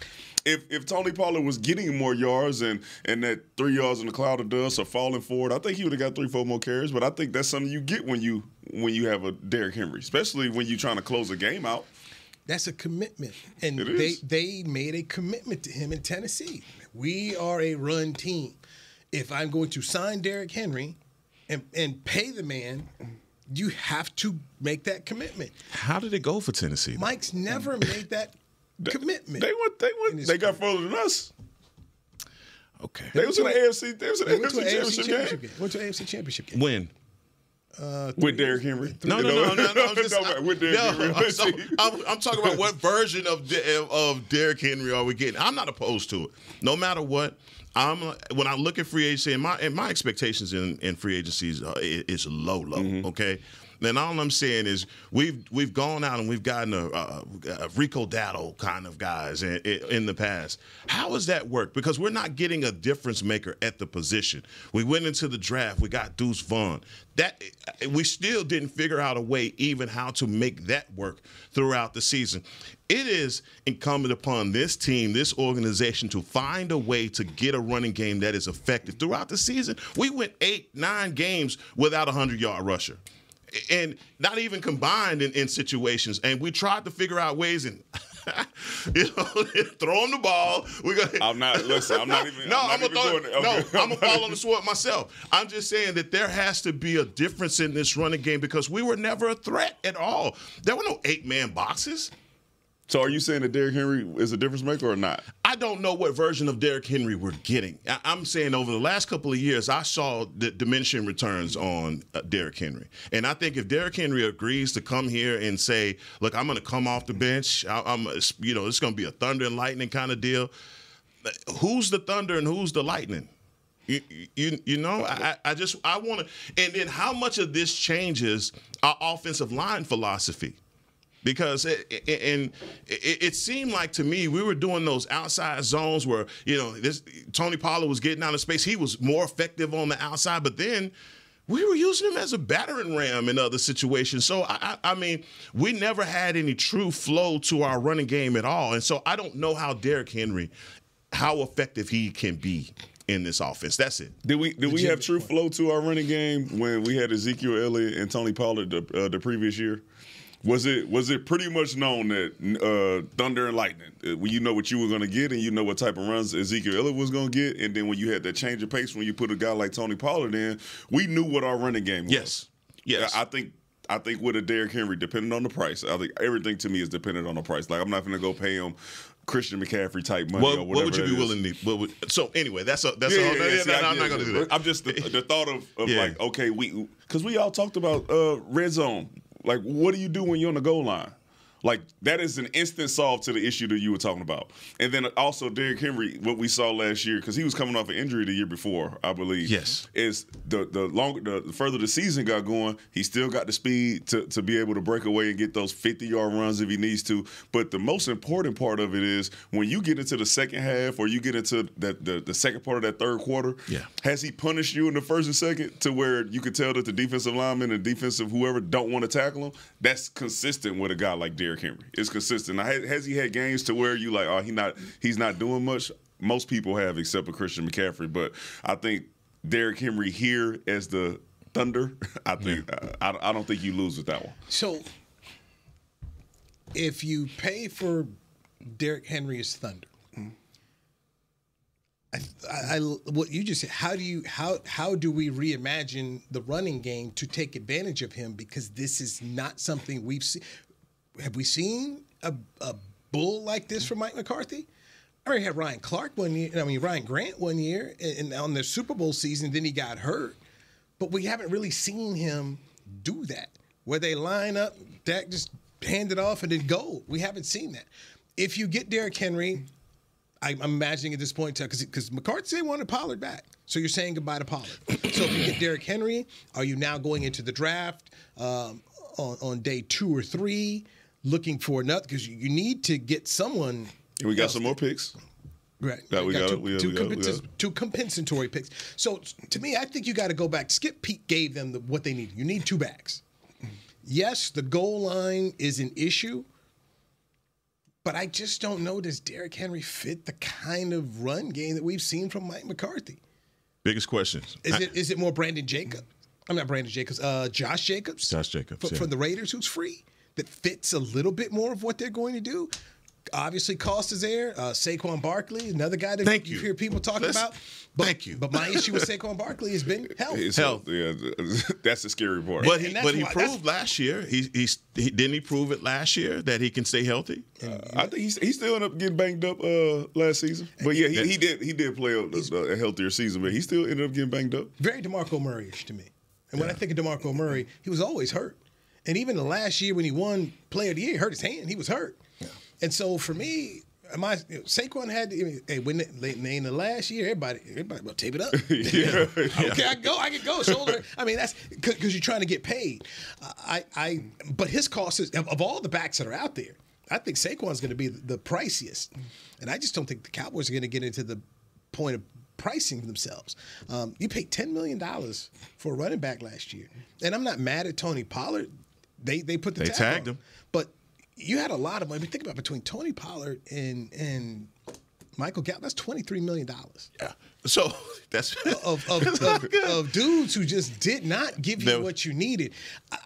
Speaker 5: If Tony Pollard was getting more yards and that 3 yards in the cloud of dust or falling forward, I think he would have got 3-4 more carries. But I think that's something you get when you have a Derrick Henry, especially when you're trying to close a game out.
Speaker 3: That's a commitment. And
Speaker 5: It
Speaker 3: they made a commitment to him in Tennessee. We are a run team. If I'm going to sign Derrick Henry and pay the man, you have to make that commitment.
Speaker 4: How did it go for Tennessee?
Speaker 3: Mike's never made that commitment.
Speaker 5: They got further than us.
Speaker 4: Okay.
Speaker 5: They was in the AFC. They was in the
Speaker 3: went to an
Speaker 5: AFC championship game.
Speaker 3: Went to an AFC championship game.
Speaker 4: When?
Speaker 5: With Derrick Henry.
Speaker 4: No.
Speaker 5: With Derrick Henry.
Speaker 4: I'm talking about what version of Derrick Henry are we getting? I'm not opposed to it. No matter what, when I look at free agency, and my expectations in free agencies is low. Mm-hmm. Okay. And all I'm saying is we've gone out and we've gotten a Rico Dowdle kind of guys in the past. How has that worked? Because we're not getting a difference maker at the position. We went into the draft. We got Deuce Vaughn. That we still didn't figure out a way even how to make that work throughout the season. It is incumbent upon this team, this organization, to find a way to get a running game that is effective throughout the season. We went 8-9 games without a 100-yard rusher. And not even combined in situations. And we tried to figure out ways and throw him the ball.
Speaker 5: I'm not even.
Speaker 4: I'm gonna fall on the sword myself. I'm just saying that there has to be a difference in this running game because we were never a threat at all. There were no 8-man boxes.
Speaker 5: So are you saying that Derrick Henry is a difference maker or not?
Speaker 4: I don't know what version of Derrick Henry we're getting. I'm saying over the last couple of years, I saw the diminishing returns on Derrick Henry. And I think if Derrick Henry agrees to come here and say, look, I'm going to come off the bench, it's going to be a thunder and lightning kind of deal. Who's the thunder and who's the lightning? I want to – and then how much of this changes our offensive line philosophy? Because it seemed like to me we were doing those outside zones where, Tony Pollard was getting out of space. He was more effective on the outside, but then we were using him as a battering ram in other situations. So, I mean, we never had any true flow to our running game at all. And so I don't know how Derrick Henry, how effective he can be in this offense. That's it.
Speaker 5: Did we have true flow to our running game when we had Ezekiel Elliott and Tony Pollard the previous year? Was it pretty much known that thunder and lightning, you know what you were going to get and you know what type of runs Ezekiel Elliott was going to get, and then when you had that change of pace when you put a guy like Tony Pollard in, we knew what our running game was.
Speaker 4: Yes.
Speaker 5: I think with a Derrick Henry, depending on the price, I think everything to me is dependent on the price. Like I'm not going to go pay him Christian McCaffrey type money or whatever. What
Speaker 4: would you be willing to? So anyway, I'm not going to do that.
Speaker 5: I'm just the thought of like, okay, because we all talked about red zone. Like, what do you do when you're on the goal line? Like, that is an instant solve to the issue that you were talking about. And then also Derrick Henry, what we saw last year, because he was coming off an injury the year before, I believe.
Speaker 4: Yes.
Speaker 5: Is the further the season got going, he still got the speed to be able to break away and get those 50-yard runs if he needs to. But the most important part of it is when you get into the second half or you get into the second part of that third quarter, has he punished you in the first and second to where you could tell that the defensive lineman and defensive whoever don't want to tackle him? That's consistent with a guy like Derrick Henry. It's consistent. Now, has he had games to where you like, he's not doing much? Most people have, except for Christian McCaffrey. But I think Derrick Henry here as the Thunder, I think I don't think you lose with that one.
Speaker 3: So, if you pay for Derrick Henry as Thunder, what you just said, how do we reimagine the running game to take advantage of him? Because this is not something we've seen. Have we seen a bull like this from Mike McCarthy? I already had Ryan Grant one year, and on the Super Bowl season, then he got hurt. But we haven't really seen him do that, where they line up, Dak just hand it off and then go. We haven't seen that. If you get Derrick Henry, I'm imagining at this point, because McCarthy said he wanted Pollard back. So you're saying goodbye to Pollard. So if you get Derrick Henry, are you now going into the draft on day 2 or 3? Looking for another, because you need to get someone
Speaker 5: And we got some more picks.
Speaker 3: Right.
Speaker 5: That we got
Speaker 3: two compensatory picks. So to me, I think you got to go back. Skip Pete gave them what they needed. You need two backs. Yes, the goal line is an issue, but I just don't know, does Derrick Henry fit the kind of run game that we've seen from Mike McCarthy?
Speaker 4: Biggest questions.
Speaker 3: Is it more Brandon Jacobs? I'm not Brandon Jacobs. Josh Jacobs.
Speaker 4: Josh Jacobs
Speaker 3: from the Raiders, who's free, that fits a little bit more of what they're going to do. Obviously, Cost is there. Saquon Barkley, another guy that you hear people talking about.
Speaker 4: Thank you.
Speaker 3: But my issue with Saquon Barkley has been health.
Speaker 5: Health. Yeah, that's the scary part.
Speaker 4: But he proved last year. He didn't he prove it last year that he can stay healthy?
Speaker 5: I think he still ended up getting banged up last season. But yeah, he did play a healthier season, but he still ended up getting banged up.
Speaker 3: Very DeMarco Murray-ish to me. And when I think of DeMarco Murray, he was always hurt. And even the last year when he won Player of the Year, he hurt his hand. He was hurt. Yeah. And so for me, Saquon had in the last year, everybody will tape it up. Okay, I can go shoulder. I mean, that's because you're trying to get paid. But his cost is, of all the backs that are out there, I think Saquon's going to be the priciest, and I just don't think the Cowboys are going to get into the point of pricing themselves. You paid $10 million for a running back last year, and I'm not mad at Tony Pollard. They put the
Speaker 4: tagged him,
Speaker 3: but you had a lot of money. I mean, think about between Tony Pollard and Michael Gallup. That's $23 million.
Speaker 4: Yeah. So that's
Speaker 3: of dudes who just did not give you what you needed.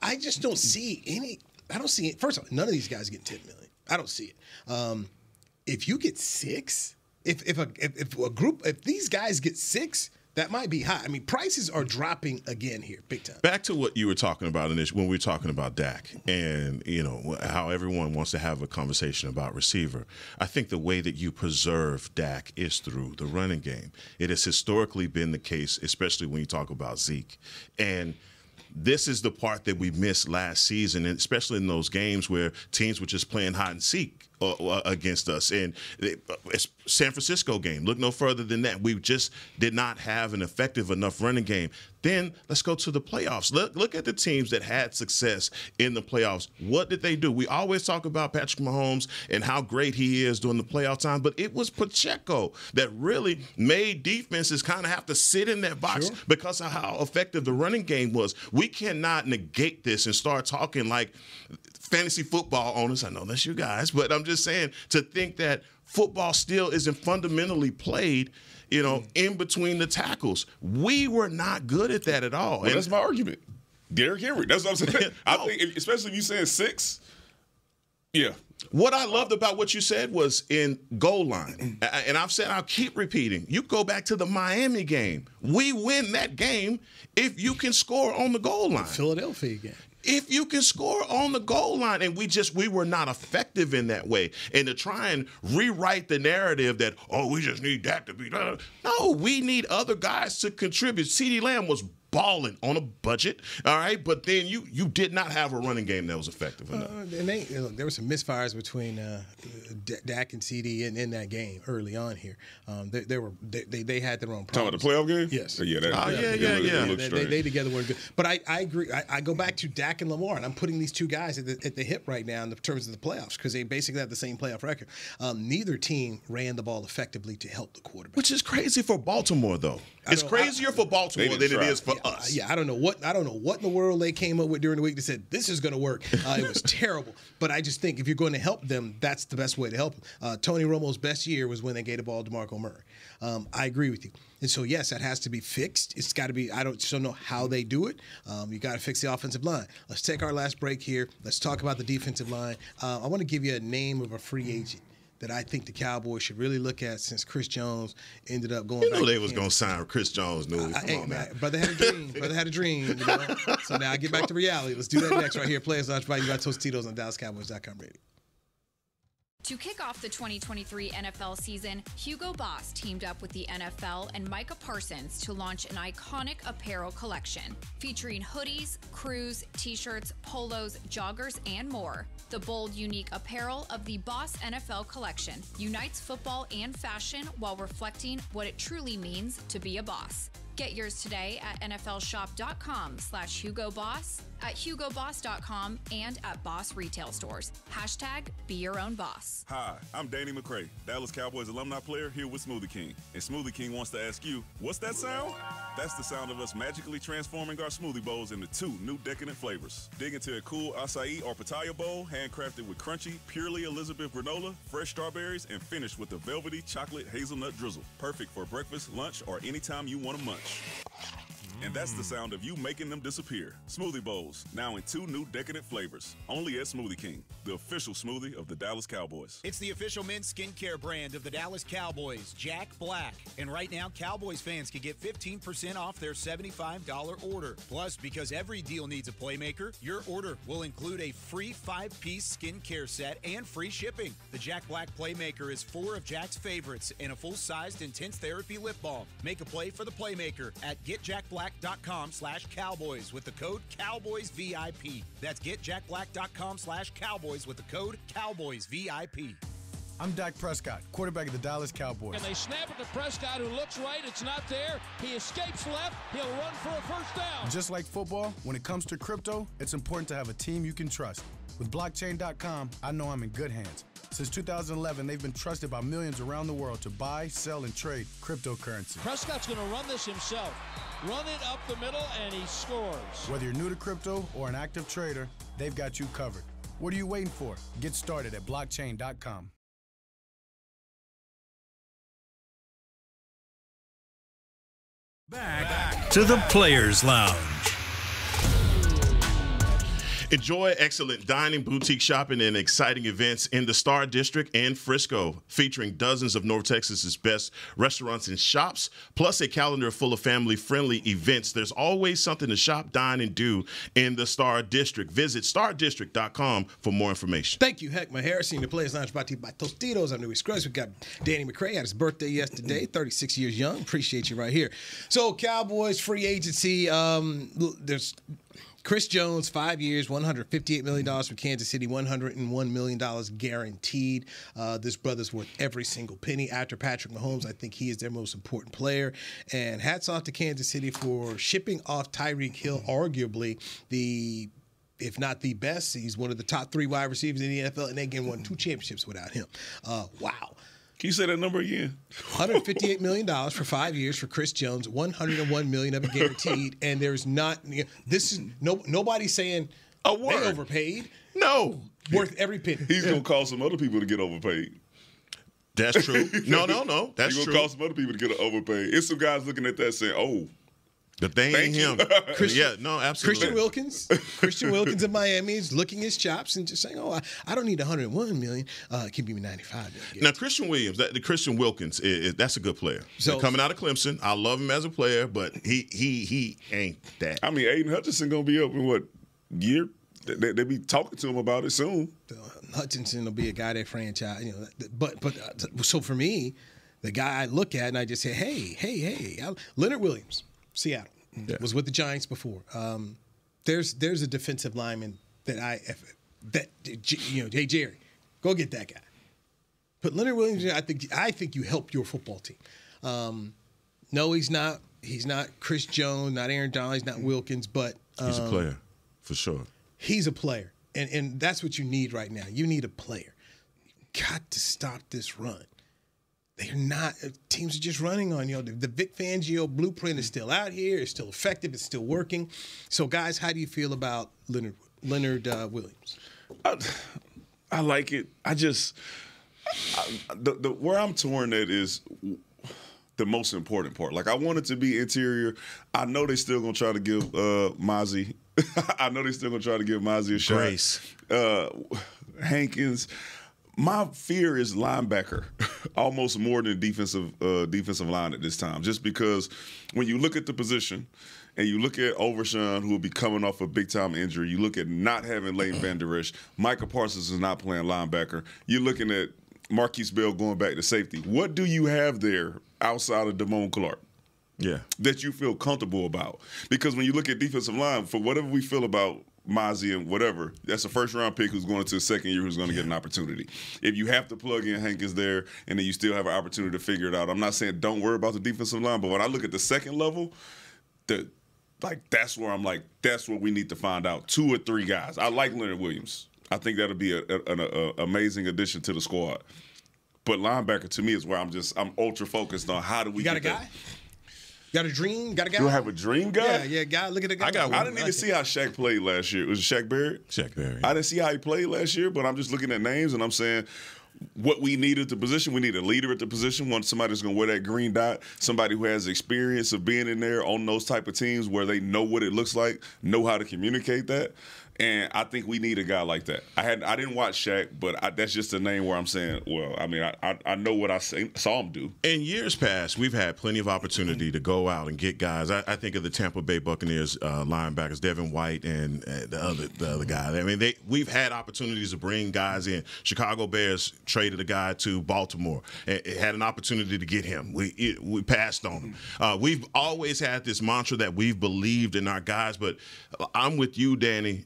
Speaker 3: I just don't see any. I don't see it. First of all, none of these guys get $10 million. I don't see it. If you get 6, if these guys get 6. That might be high. I mean, prices are dropping again here, big time.
Speaker 4: Back to what you were talking about when we were talking about Dak and, how everyone wants to have a conversation about receiver. I think the way that you preserve Dak is through the running game. It has historically been the case, especially when you talk about Zeke. And this is the part that we missed last season, and especially in those games where teams were just playing hide and seek against us. And it's San Francisco game. Look no further than that. We just did not have an effective enough running game. Then let's go to the playoffs. Look at the teams that had success in the playoffs. What did they do? We always talk about Patrick Mahomes and how great he is during the playoff time, but it was Pacheco that really made defenses kind of have to sit in that box because of how effective the running game was. We cannot negate this and start talking like fantasy football owners. I know that's you guys, but I'm just saying to think that football still isn't fundamentally played, in between the tackles. We were not good at that at all.
Speaker 5: Well, that's my argument. Derrick Henry. That's what I'm saying. I think, especially if you're saying 6, yeah.
Speaker 4: What I loved about what you said was in goal line. And I'll keep repeating. You go back to the Miami game. We win that game if you can score on the goal line.
Speaker 3: Philadelphia game.
Speaker 4: If you can score on the goal line, and we were not effective in that way. And to try and rewrite the narrative that, we just need Dak to be done. No, we need other guys to contribute. CeeDee Lamb was balling on a budget, all right? But then you did not have a running game that was effective enough.
Speaker 3: And there were some misfires between Dak and CD in that game early on here. They had their own problems.
Speaker 5: Talking about the playoff game?
Speaker 3: Yes.
Speaker 5: Yeah.
Speaker 3: They together weren't good. But I agree. I go back to Dak and Lamar, and I'm putting these two guys at the hip right now in terms of the playoffs because they basically have the same playoff record. Neither team ran the ball effectively to help the quarterback.
Speaker 4: Which is crazy for Baltimore, though. It's crazier for Baltimore than it is for us.
Speaker 3: Yeah, I don't know what in the world they came up with during the week that said this is going to work. It was terrible. But I just think if you're going to help them, that's the best way to help them. Tony Romo's best year was when they gave the ball to DeMarco Murray. I agree with you. And so, yes, that has to be fixed. It's got to be – I don't know how they do it. You got to fix the offensive line. Let's take our last break here. Let's talk about the defensive line. I want to give you a name of a free agent that I think the Cowboys should really look at since Chris Jones ended up going back.
Speaker 4: You know they was going to sign Chris Jones, Newey. Come on, man.
Speaker 3: Brother had a dream. Brother had a dream. So now I get back to reality. Let's do that next right here. Players Lounge by you got Tostitos on DallasCowboys.com radio.
Speaker 6: To kick off the 2023 NFL season, Hugo Boss teamed up with the NFL and Micah Parsons to launch an iconic apparel collection featuring hoodies, crews, t-shirts, polos, joggers, and more. The bold, unique apparel of the Boss NFL collection unites football and fashion while reflecting what it truly means to be a boss. Get yours today at nflshop.com/HugoBoss. at HugoBoss.com and at Boss Retail Stores. #Be Your Own Boss.
Speaker 5: Hi, I'm Danny McCray, Dallas Cowboys alumni player here with Smoothie King. And Smoothie King wants to ask you, what's that sound? That's the sound of us magically transforming our smoothie bowls into 2 new decadent flavors. Dig into a cool acai or pitaya bowl, handcrafted with crunchy, purely Elizabeth granola, fresh strawberries, and finished with a velvety chocolate hazelnut drizzle. Perfect for breakfast, lunch, or anytime you want to munch. And that's the sound of you making them disappear. Smoothie bowls, now in 2 new decadent flavors. Only at Smoothie King, the official smoothie of the Dallas Cowboys.
Speaker 2: It's the official men's skincare brand of the Dallas Cowboys, Jack Black. And right now, Cowboys fans can get 15% off their $75 order. Plus, because every deal needs a playmaker, your order will include a free 5-piece skincare set and free shipping. The Jack Black Playmaker is 4 of Jack's favorites and a full-sized intense therapy lip balm. Make a play for the playmaker at getjackblack.com/Cowboys with the code CowboysVIP. That's getjackblack.com/Cowboys with the code CowboysVIP.
Speaker 8: I'm Dak Prescott, quarterback of the Dallas Cowboys.
Speaker 9: And they snap it to Prescott, who looks right. It's not there. He escapes left. He'll run for a first down.
Speaker 8: Just like football, when it comes to crypto, it's important to have a team you can trust. With blockchain.com, I know I'm in good hands. Since 2011, they've been trusted by millions around the world to buy, sell, and trade cryptocurrency.
Speaker 9: Prescott's going to run this himself. Run it up the middle, and he scores.
Speaker 8: Whether you're new to crypto or an active trader, they've got you covered. What are you waiting for? Get started at blockchain.com.
Speaker 1: Back to the Players Lounge.
Speaker 4: Enjoy excellent dining, boutique shopping, and exciting events in the Star District and Frisco, featuring dozens of North Texas's best restaurants and shops, plus a calendar full of family-friendly events. There's always something to shop, dine, and do in the Star District. Visit stardistrict.com for more information.
Speaker 3: Thank you, Heckma Harrison. The Players Lounge brought to you by Tostitos. I'm Louis Scruggs. We got Danny McCray. Had his birthday yesterday, 36 years young. Appreciate you right here. So, Cowboys free agency. There's Chris Jones, 5 years, $158 million from Kansas City, $101 million guaranteed. This brother's worth every single penny. After Patrick Mahomes, I think he is their most important player. And hats off to Kansas City for shipping off Tyreek Hill, arguably if not the best. He's one of the top 3 wide receivers in the NFL, and they again won 2 championships without him. Wow.
Speaker 5: Can you say that number again?
Speaker 3: $158 million for 5 years for Chris Jones, $101 million of it guaranteed, and there's not. This is nobody's saying
Speaker 5: a word.
Speaker 3: They overpaid.
Speaker 4: No,
Speaker 3: worth every penny.
Speaker 5: He's gonna cause some other people to get overpaid.
Speaker 4: That's true. No. That's
Speaker 5: He's
Speaker 4: true.
Speaker 5: gonna cause some other people to get overpaid. It's some guys looking at that saying, "Oh,
Speaker 4: but they ain't him." Yeah, no, absolutely.
Speaker 3: Christian Wilkins in Miami is licking his chops and just saying, "Oh, I don't need $101 million. Give me $95 million."
Speaker 4: Now, Christian Wilkins, that's a good player. So coming out of Clemson, I love him as a player, but he ain't that.
Speaker 5: I mean, Aiden Hutchinson gonna be up in what year? They be talking to him about it soon.
Speaker 3: Hutchinson will be a guy that franchise, But so for me, the guy I look at and I just say, hey, Leonard Williams. Seattle was with the Giants before. There's a defensive lineman hey Jerry, go get that guy. But Leonard Williams, I think you help your football team. No, he's not. He's not Chris Jones, not Aaron Donald, he's not Wilkins, but
Speaker 4: he's a player for sure.
Speaker 3: He's a player, and that's what you need right now. You need a player. You got to stop this run. They're not. Teams are just running on you. The Vic Fangio blueprint is still out here. It's still effective. It's still working. So, guys, how do you feel about Leonard Williams?
Speaker 5: I like it. Where I'm torn at is the most important part. Like, I want it to be interior. I know they're still gonna try to give Mozzie. I know they're still gonna try to give Mozzie a shot.
Speaker 4: Grace.
Speaker 5: Hankins. My fear is linebacker, almost more than defensive line at this time, just because when you look at the position and you look at Overshawn, who will be coming off a big-time injury, you look at not having Leighton Van Der Esch, Micah Parsons is not playing linebacker, you're looking at Marquise Bell going back to safety. What do you have there outside of Damone Clark?
Speaker 4: Yeah.
Speaker 5: That you feel comfortable about? Because when you look at defensive line, for whatever we feel about Mozzie and whatever, that's a first-round pick who's going into his second year who's going to get an opportunity. If you have to plug in Hankins there and then you still have an opportunity to figure it out, I'm not saying don't worry about the defensive line, but when I look at the second level, the Like, that's where I'm like, that's what we need to find out. 2 or 3 guys. I like Leonard Williams. I think that'll be an amazing addition to the squad. But linebacker, to me, is where I'm ultra focused on how do we
Speaker 3: get a guy? Got a dream? Got a guy?
Speaker 5: Do I have a dream guy?
Speaker 3: Yeah, guy. Look at the guy.
Speaker 5: I didn't even see how Shaq played last year. Was it Shaq Barrett?
Speaker 4: Shaq Barrett.
Speaker 5: I didn't see how he played last year, but I'm just looking at names and I'm saying what we need at the position. We need a leader at the position. Want somebody that's going to wear that green dot, somebody who has experience of being in there on those type of teams where they know what it looks like, know how to communicate that. And I think we need a guy like that. I didn't watch Shaq, but that's just a name where I'm saying, well, I mean, I know what I saw him do.
Speaker 4: In years past, we've had plenty of opportunity to go out and get guys. I think of the Tampa Bay Buccaneers linebackers, Devin White and the other guy. I mean, we've had opportunities to bring guys in. Chicago Bears traded a guy to Baltimore. It had an opportunity to get him. We passed on him. We've always had this mantra that we've believed in our guys, but I'm with you, Danny.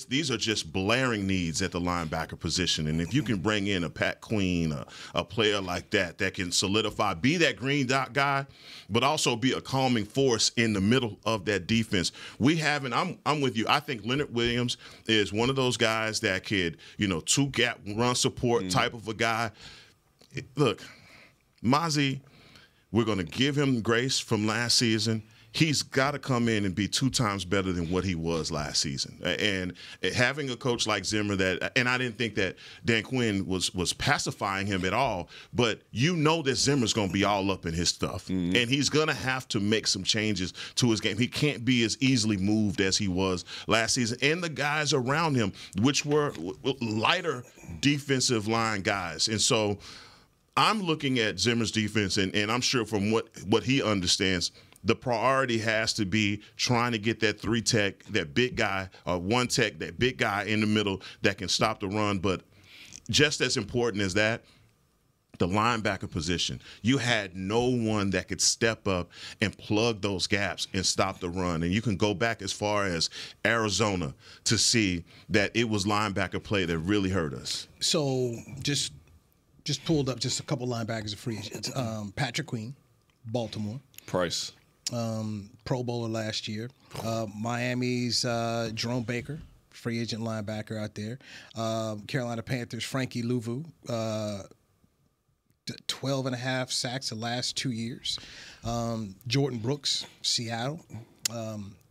Speaker 4: These are just blaring needs at the linebacker position. And if you can bring in a Pat Queen, a player like that can solidify, be that green dot guy, but also be a calming force in the middle of that defense. I'm with you. I think Leonard Williams is one of those guys that could, 2-gap run support type of a guy. Look, Mazi, we're going to give him grace from last season. He's got to come in and be 2 times better than what he was last season. And having a coach like Zimmer and I didn't think that Dan Quinn was pacifying him at all, but that Zimmer's going to be all up in his stuff. Mm-hmm. And he's going to have to make some changes to his game. He can't be as easily moved as he was last season. And the guys around him, which were lighter defensive line guys. And so I'm looking at Zimmer's defense, and I'm sure from what he understands, the priority has to be trying to get that 3-tech, that big guy, or 1-tech, that big guy in the middle that can stop the run. But just as important as that, the linebacker position. You had no one that could step up and plug those gaps and stop the run. And you can go back as far as Arizona to see that it was linebacker play that really hurt us.
Speaker 3: So just pulled up just a couple linebackers of free agents. Patrick Queen, Baltimore.
Speaker 5: Price.
Speaker 3: Pro Bowler last year. Miami's Jerome Baker, free agent linebacker out there. Carolina Panthers, Frankie Louvu, 12 and a half sacks the last 2 years. Jordan Brooks, Seattle,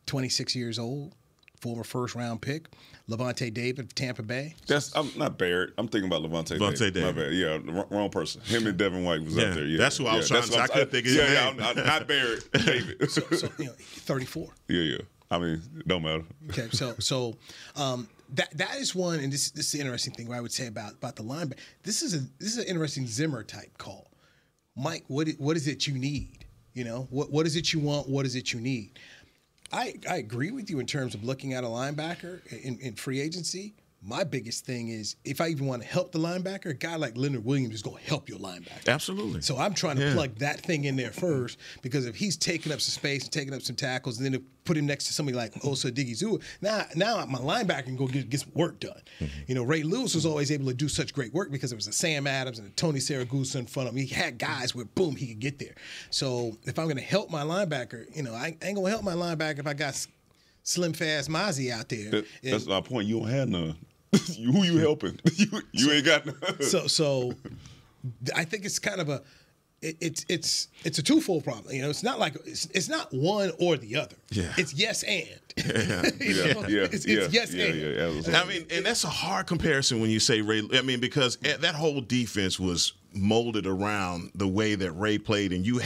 Speaker 3: 26 years old, former first-round pick. Levante David, Tampa Bay.
Speaker 5: I'm not Barrett. I'm thinking about Levante David. My bad. Yeah, wrong person. Him and Devin White was up there. Yeah,
Speaker 4: that's who I was trying to say. I couldn't think of his name.
Speaker 5: Not Barrett. David.
Speaker 3: So 34.
Speaker 5: Yeah. I mean, it don't matter.
Speaker 3: Okay, so that is one, and this is the interesting thing I would say about the linebacker. This is an interesting Zimmer type call. Mike, what is it you need? What is it you want? What is it you need? I agree with you in terms of looking at a linebacker in free agency. My biggest thing is if I even want to help the linebacker, a guy like Leonard Williams is going to help your linebacker.
Speaker 4: Absolutely.
Speaker 3: So I'm trying to plug that thing in there first, because if he's taking up some space and taking up some tackles, and then to put him next to somebody like Osa Odighizuwa, now my linebacker can go get some work done. Mm-hmm. Ray Lewis was always able to do such great work because it was a Sam Adams and a Tony Saragusa in front of him. He had guys where, boom, he could get there. So if I'm going to help my linebacker, I ain't going to help my linebacker if I got slim, fast Mazi out there.
Speaker 5: That's my point. You don't have none. Who you helping? You ain't got none.
Speaker 3: So I think it's kind of it's a twofold problem. It's not like it's not one or the other.
Speaker 4: Yeah.
Speaker 3: It's yes and.
Speaker 5: It's
Speaker 3: yes and.
Speaker 4: I mean, and that's a hard comparison when you say Ray. I mean, because that whole defense was molded around the way that Ray played, and you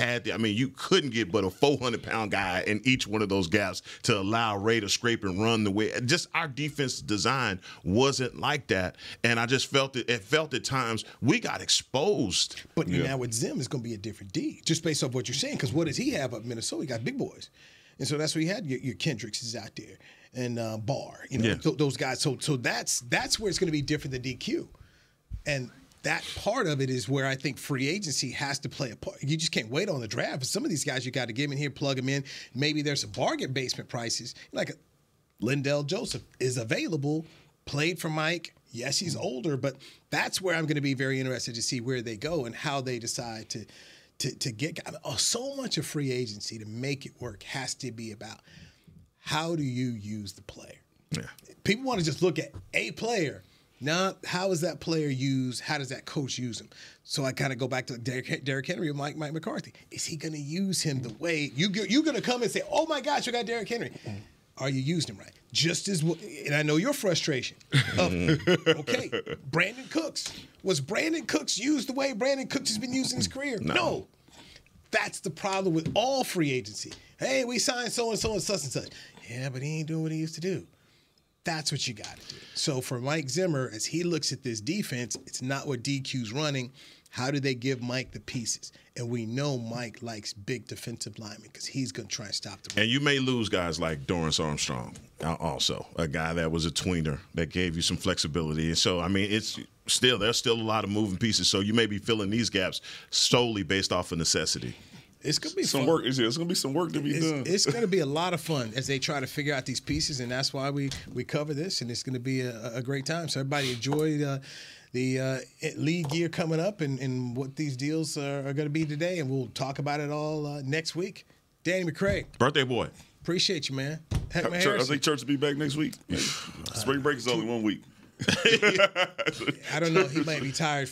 Speaker 4: couldn't get but a 400-pound guy in each one of those gaps to allow Ray to scrape and run the way. Just our defense design wasn't like that, and I just felt at times we got exposed.
Speaker 3: But now with Zim, it's going to be a different D, just based off what you're saying. Because what does he have up in Minnesota? He got big boys, and so that's where he had your Kendricks is out there and Barr. Those guys. So that's where it's going to be different than DQ, and that part of it is where I think free agency has to play a part. You just can't wait on the draft. For some of these guys, you got to get them in here, plug them in. Maybe there's some bargain basement prices. Like Lindell Joseph is available, played for Mike. Yes, he's older, but that's where I'm going to be very interested to see where they go and how they decide to get guys. So much of free agency to make it work has to be about how do you use the player?
Speaker 4: Yeah.
Speaker 3: People want to just look at a player. Now, how is that player used? How does that coach use him? So I kind of go back to Derrick Henry or Mike McCarthy. Is he going to use him the way you're going to come and say, "Oh my gosh, you got Derrick Henry"? Are you using him right? Just as, and I know your frustration. Okay, Brandon Cooks. Was Brandon Cooks used the way Brandon Cooks has been used in his career? No. That's the problem with all free agency. Hey, we signed so-and-so and such and such. Yeah, but he ain't doing what he used to do. That's what you got to do. So for Mike Zimmer, as he looks at this defense, it's not what DQ's running. How do they give Mike the pieces? And we know Mike likes big defensive linemen because he's going to try and stop the run.
Speaker 4: And you may lose guys like Dorrance Armstrong also, a guy that was a tweener that gave you some flexibility. And so, I mean, there's still a lot of moving pieces. So you may be filling these gaps solely based off of necessity.
Speaker 3: It's going to be
Speaker 5: some work. It's going to be some work to be done.
Speaker 3: It's going to be a lot of fun as they try to figure out these pieces, and that's why we cover this, and it's going to be a great time. So everybody enjoy the league year coming up and what these deals are going to be today, and we'll talk about it all next week. Danny McCray.
Speaker 4: Birthday boy.
Speaker 3: Appreciate you, man.
Speaker 5: I think church will be back next week. Spring break is only 1 week.
Speaker 3: I don't know. He might be tired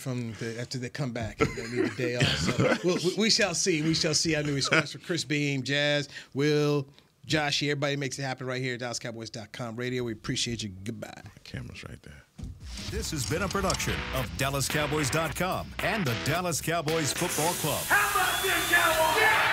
Speaker 3: after they come back. They need a day off. So we shall see. We shall see. I knew we scores for Chris Beam, Jazz, Will, Josh. Everybody makes it happen right here at DallasCowboys.com radio. We appreciate you. Goodbye.
Speaker 4: Camera's right there.
Speaker 1: This has been a production of DallasCowboys.com and the Dallas Cowboys Football Club.
Speaker 10: How about this, Cowboys? Yeah!